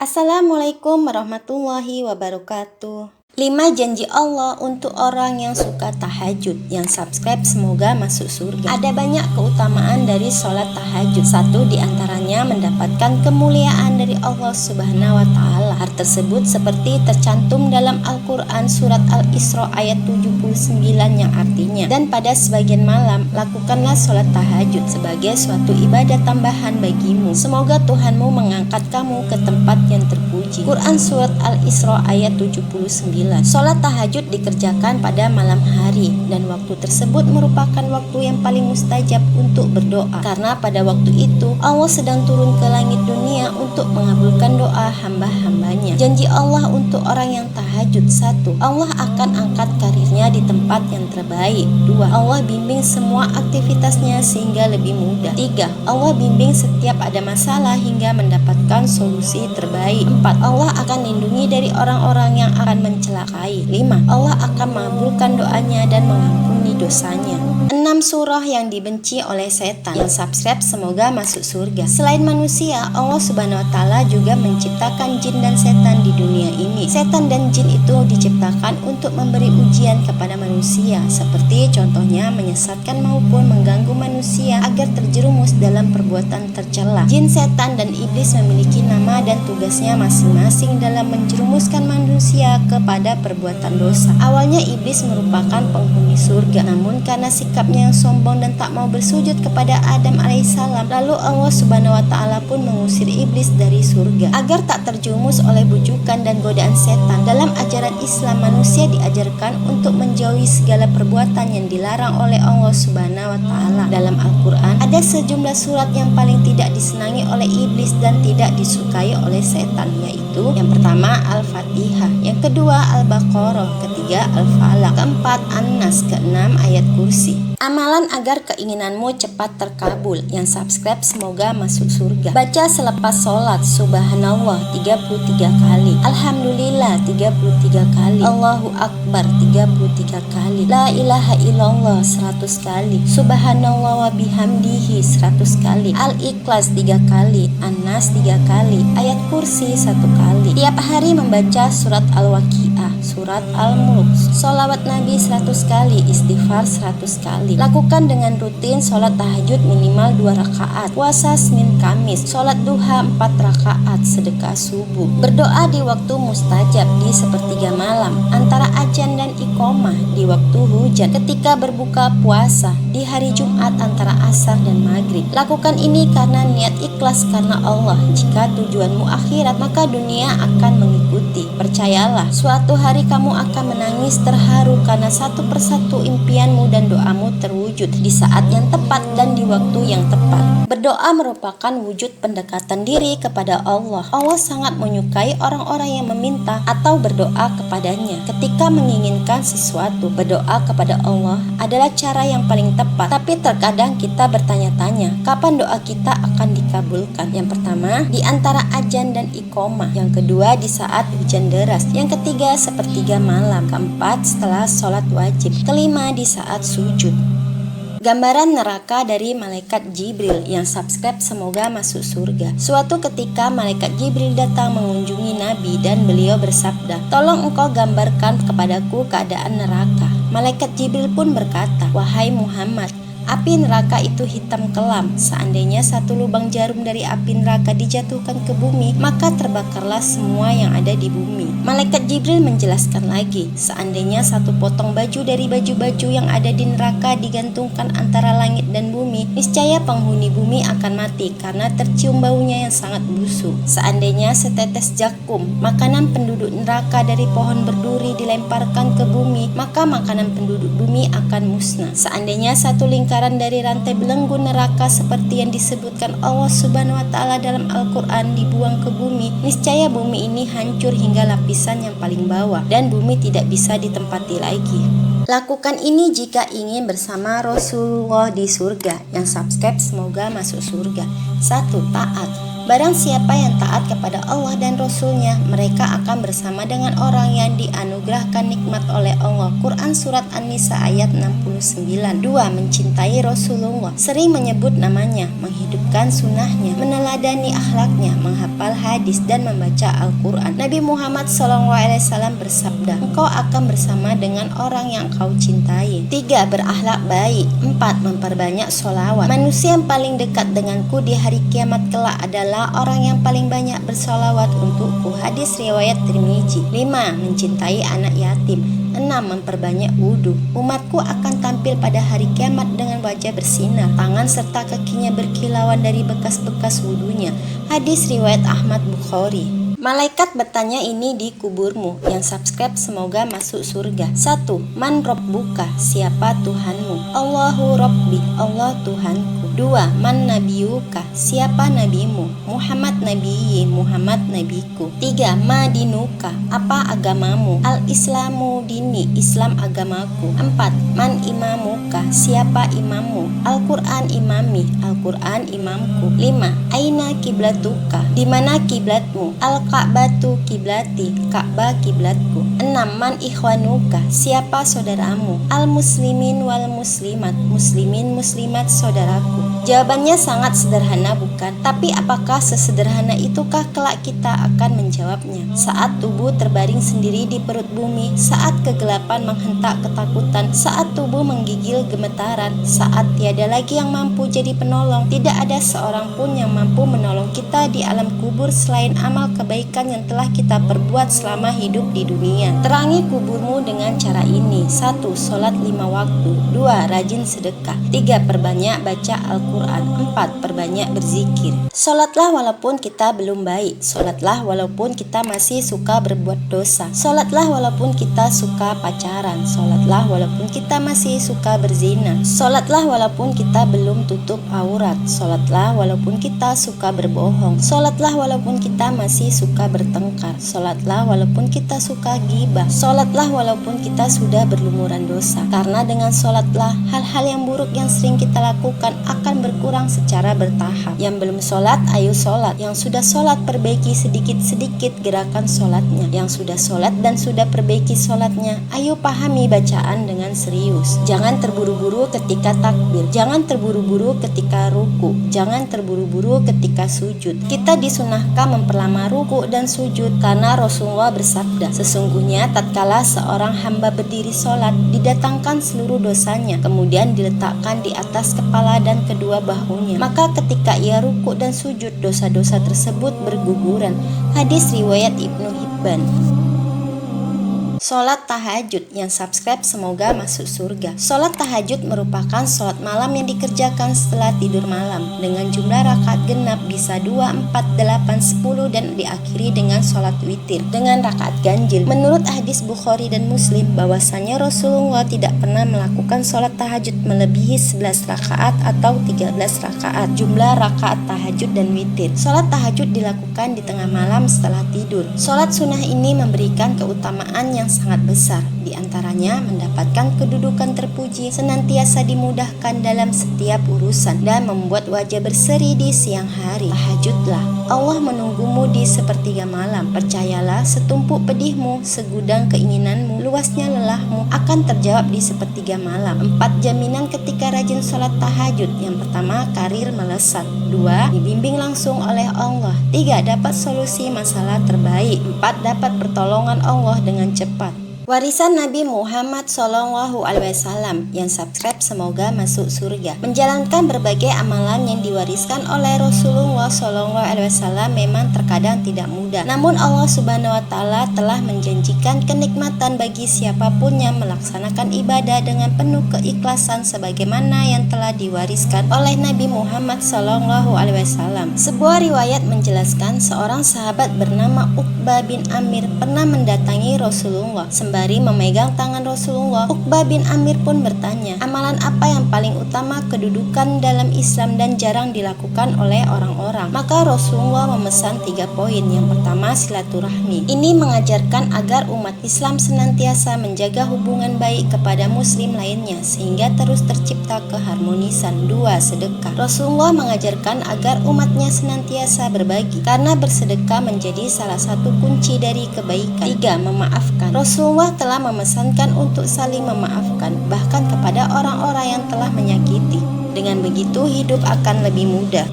Assalamualaikum warahmatullahi wabarakatuh. 5 janji Allah untuk orang yang suka tahajud. Yang subscribe semoga masuk surga. Ada banyak keutamaan dari sholat tahajud. Satu diantaranya mendapatkan kemuliaan dari Allah Subhanahu wa Ta'ala. Hal tersebut seperti tercantum dalam Al-Quran surat Al-Isra ayat 79 yang artinya, dan pada sebagian malam lakukanlah sholat tahajud sebagai suatu ibadah tambahan bagimu. Semoga Tuhanmu mengangkat kamu ke tempat yang terpuji. Quran surat Al-Isra ayat 79. Sholat tahajud dikerjakan pada malam hari, dan waktu tersebut merupakan waktu yang paling mustajab untuk berdoa, karena pada waktu itu Allah sedang turun ke langit dunia untuk mengabulkan doa hamba-hambanya. Janji Allah untuk orang yang tahajud. 1. Allah akan angkat karirnya di tempat yang terbaik. 2. Allah bimbing semua aktivitasnya sehingga lebih mudah. 3. Allah bimbing setiap ada masalah hingga mendapatkan solusi terbaik. 4. Allah akan lindungi dari orang-orang yang akan mencelakai. 5. Allah akan mengabulkan doanya dan mengampuni dosanya. 6 surah yang dibenci oleh setan. Yang subscribe semoga masuk surga. Selain manusia, Allah Subhanahu wa Ta'ala juga menciptakan jin dan setan di dunia ini. Setan dan jin itu diciptakan untuk memberi ujian kepada manusia, seperti contohnya menyesatkan maupun mengganggu manusia agar terjerumus dalam perbuatan tercela. Jin, setan, dan iblis memiliki nama dan tugasnya masing-masing dalam menjerumuskan manusia kepada perbuatan dosa. Awalnya iblis merupakan penghuni surga, namun karena sikapnya yang sombong dan tak mau bersujud kepada Adam alaihissalam, lalu Allah Subhanahu wa Ta'ala pun mengusir iblis dari surga. Agar tak terjerumus oleh bujukan dan godaan setan, dalam ajaran Islam manusia diajarkan untuk menjauhi segala perbuatan yang dilarang oleh Allah Subhanahu wa Ta'ala. Dalam Al-Quran ada sejumlah surat yang paling tidak disenangi oleh iblis dan tidak disukai oleh setan, yaitu yang pertama Al-Fatihah, yang kedua Al-Baqarah, ketiga Al-Falaq, keempat An-Nas, keenam ayat kursi. Amalan agar keinginanmu cepat terkabul. Yang subscribe semoga masuk surga. Baca selepas sholat Subhanallah 33 kali, Alhamdulillah 33 kali, Allahu Akbar 33 kali, La ilaha illallah 100 kali, Subhanallah wa bihamdihi 100 kali, Al-Ikhlas 3 kali, An-Nas 3 kali, ayat kursi 1 kali. Tiap hari membaca surat Al-Waqiah, surat Al-Mulk, sholawat Nabi 100 kali, istighfar 100 kali. Lakukan dengan rutin sholat tahajud minimal 2 rakaat, puasa Senin Kamis, sholat duha 4 rakaat, sedekah subuh. Berdoa di waktu mustajab di sepertiga malam, antara azan dan iqomah di waktu hujan, ketika berbuka puasa, di hari Jumat antara asar dan maghrib. Lakukan ini karena niat ikhlas karena Allah. Jika tujuanmu akhirat, maka dunia akan mengikuti. Percayalah, suatu hari kamu akan menangis terharu karena satu persatu impianmu dan doamu terwujud di saat yang tepat dan di waktu yang tepat. Berdoa merupakan wujud pendekatan diri kepada Allah. Allah sangat menyukai orang-orang yang meminta atau berdoa kepadanya. Ketika menginginkan sesuatu, berdoa kepada Allah adalah cara yang paling tepat. Tapi terkadang kita bertanya-tanya, kapan doa kita akan dikabulkan? Yang pertama, di antara azan dan iqomah. Yang kedua, di saat hujan deras. Yang ketiga, sepertiga malam. Keempat, setelah sholat wajib. Kelima, di saat sujud. Gambaran neraka dari malaikat Jibril. Yang subscribe semoga masuk surga. Suatu ketika malaikat Jibril datang mengunjungi Nabi dan beliau bersabda, "Tolong engkau gambarkan kepadaku keadaan neraka." Malaikat Jibril pun berkata, "Wahai Muhammad, api neraka itu hitam kelam. Seandainya satu lubang jarum dari api neraka dijatuhkan ke bumi, maka terbakarlah semua yang ada di bumi." Malaikat Jibril menjelaskan lagi, seandainya satu potong baju dari baju-baju yang ada di neraka digantungkan antara langit dan bumi, niscaya penghuni bumi akan mati karena tercium baunya yang sangat busuk. Seandainya setetes jakum, makanan penduduk neraka dari pohon berduri dilemparkan ke bumi, maka makanan penduduk bumi akan musnah. Seandainya satu lingkaran dari rantai belenggu neraka seperti yang disebutkan Allah Subhanahu wa Ta'ala dalam Al-Quran dibuang ke bumi, niscaya bumi ini hancur hingga lapisan yang paling bawah dan bumi tidak bisa ditempati lagi. Lakukan ini jika ingin bersama Rasulullah di surga. Yang subscribe semoga masuk surga. 1. Taat. Barang siapa yang taat kepada Allah dan Rasul-Nya, mereka akan bersama dengan orang yang dianugerahkan nikmat oleh Allah. Quran Surat An-Nisa ayat 69. 2. Mencintai Rasulullah, sering menyebut namanya, menghidupkan sunnahnya, meneladani akhlaknya, menghafal hadis, dan membaca Al-Quran. Nabi Muhammad SAW bersabda, engkau akan bersama dengan orang yang kau cintai. 3. Berakhlak baik. 4. Memperbanyak sholawat. Manusia yang paling dekat denganku di hari kiamat kelak adalah orang yang paling banyak bersolawat untukku. Hadis riwayat Tirmizi. 5. Mencintai anak yatim. 6. Memperbanyak wudhu. Umatku akan tampil pada hari kiamat dengan wajah bersinar, tangan serta kakinya berkilauan dari bekas-bekas wudhunya. Hadis riwayat Ahmad Bukhari. Malaikat bertanya ini di kuburmu. Yang subscribe semoga masuk surga. 1. Man Rabbuka, siapa Tuhanmu? Allahu Rabbi, Allah Tuhanku. 2. Man Nabiyuka, siapa nabimu? Muhammad Nabiyyi, Muhammad nabiku. 3. Ma dinuka, apa agamamu? Al-Islamu dini, Islam agamaku. 4. Man imamuka, siapa imammu? Al-Quran imami, Al-Quran imamku. 5. Aina kiblatuka, di mana kiblatmu? Al-Ka'batu kiblati, Ka'bah kiblatku. 6. Man ikhwanuka, siapa saudaramu? Al-Muslimin wal muslimat, muslimin muslimat saudaraku. Jawabannya sangat sederhana, bukan? Tapi apakah sesederhana itukah kelak kita akan menjawabnya? Saat tubuh terbaring sendiri di perut bumi, saat kegelapan menghentak ketakutan, saat tubuh menggigil gemetaran, saat tiada lagi yang mampu jadi penolong, tidak ada seorang pun yang mampu menolong kita di alam kubur selain amal kebaikan yang telah kita perbuat selama hidup di dunia. Terangi kuburmu dengan cara ini. 1. Sholat 5 waktu. 2. Rajin sedekah. 3. Perbanyak baca Al-Quran. 4. Perbanyak berzikir. Sholatlah walaupun kita belum baik. Sholatlah walaupun kita masih suka berbuat dosa. Sholatlah walaupun kita suka pacaran. Sholatlah walaupun kita masih suka berzina. Sholatlah walaupun kita belum tutup aurat. Sholatlah walaupun kita suka berbohong. Sholatlah walaupun kita masih suka bertengkar. Sholatlah walaupun kita suka ghibah. Sholatlah walaupun kita sudah berlumuran dosa. Karena dengan sholatlah hal-hal yang buruk yang sering kita lakukan akan berkurang secara bertahap. Yang belum sholat, ayo sholat. Yang sudah sholat, perbaiki sedikit-sedikit gerakan sholatnya. Yang sudah sholat dan sudah perbaiki sholatnya, ayo pahami bacaan dengan serius. Jangan terburu-buru ketika takbir. Jangan terburu-buru ketika ruku. Jangan terburu-buru ketika sujud. Kita disunahkan memperlama ruku dan sujud karena Rasulullah bersabda, sesungguhnya tatkala seorang hamba berdiri sholat, didatangkan seluruh dosanya, kemudian diletakkan di atas kepala dan kedua bahunya. Maka ketika ia ruku dan sujud, dosa-dosa tersebut berguguran. Hadis riwayat Ibnu Hibban. Sholat tahajud. Yang subscribe semoga masuk surga. Sholat tahajud merupakan sholat malam yang dikerjakan setelah tidur malam dengan jumlah rakaat genap bisa 2, 4, 8, 10 dan diakhiri dengan sholat witir dengan rakaat ganjil. Menurut hadis Bukhari dan Muslim bahwasanya Rasulullah tidak pernah melakukan sholat tahajud melebihi 11 rakaat atau 13 rakaat. Jumlah rakaat tahajud dan witir. Sholat tahajud dilakukan di tengah malam setelah tidur. Sholat sunnah ini memberikan keutamaan yang sangat besar, di antaranya mendapatkan kedudukan terpuji, senantiasa dimudahkan dalam setiap urusan, dan membuat wajah berseri di siang hari. Tahajudlah, Allah menunggumu di sepertiga malam. Percayalah, setumpuk pedihmu, segudang keinginanmu, luasnya lelahmu akan terjawab di sepertiga malam. 4 jaminan ketika rajin sholat tahajud. Yang pertama, karir melesat. 2. Dibimbing langsung oleh Allah. 3. Dapat solusi masalah terbaik. 4. Dapat pertolongan Allah dengan cepat. Warisan Nabi Muhammad SAW. Yang subscribe semoga masuk surga. Menjalankan berbagai amalan yang diwariskan oleh Rasulullah SAW memang terkadang tidak mudah. Namun Allah Subhanahu Wa Taala telah menjanjikan kenikmatan bagi siapapun yang melaksanakan ibadah dengan penuh keikhlasan sebagaimana yang telah diwariskan oleh Nabi Muhammad SAW. Sebuah riwayat menjelaskan seorang sahabat bernama Uqbah bin Amir pernah mendatangi Rasulullah sembari Sembari memegang tangan Rasulullah, Uqbah bin Amir pun bertanya, amalan apa yang paling utama kedudukan dalam Islam dan jarang dilakukan oleh orang-orang? Maka Rasulullah memesan 3 poin. Yang pertama, silaturahmi. Ini mengajarkan agar umat Islam senantiasa menjaga hubungan baik kepada muslim lainnya sehingga terus tercipta keharmonisan. 2. Sedekah. Rasulullah mengajarkan agar umatnya senantiasa berbagi karena bersedekah menjadi salah satu kunci dari kebaikan. 3. Memaafkan. Rasulullah telah memesankan untuk saling memaafkan, bahkan kepada orang-orang yang telah menyakiti. Dengan begitu hidup akan lebih mudah.